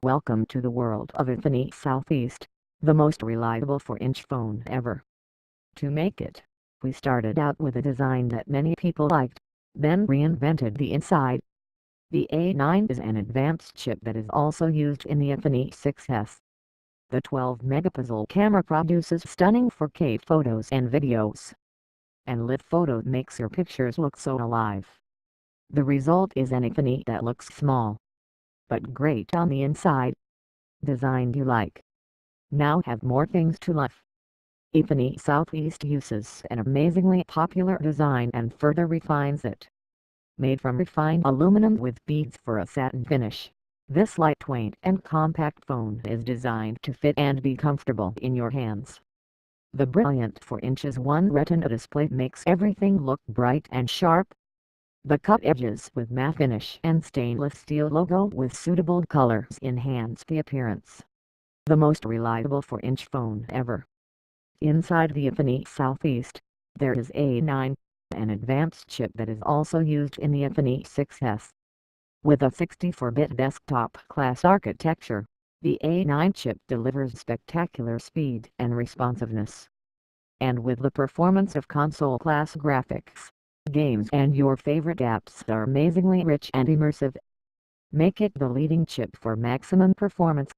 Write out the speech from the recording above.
Welcome to the world of Infinity Southeast, the most reliable 4-inch phone ever. To make it, we started out with a design that many people liked, then reinvented the inside. The A9 is an advanced chip that is also used in the Infinity 6S. The 12-megapixel camera produces stunning 4K photos and videos, and lit photo makes your pictures look so alive. The result is an Infinity that looks small, but great on the inside. Design you like. Now have more things to love. Infinity Southeast uses an amazingly popular design and further refines it. Made from refined aluminum with beads for a satin finish, this lightweight and compact phone is designed to fit and be comfortable in your hands. The brilliant 4" 1 Retina display makes everything look bright and sharp. The cut edges with matte finish and stainless steel logo with suitable colors enhance the appearance. The most reliable 4" phone ever. Inside the Infinity Southeast, there is A9, an advanced chip that is also used in the Infinity 6S. With a 64-bit desktop-class architecture, the A9 chip delivers spectacular speed and responsiveness. And with the performance of console-class graphics, games and your favorite apps are amazingly rich and immersive. Make it the leading chip for maximum performance.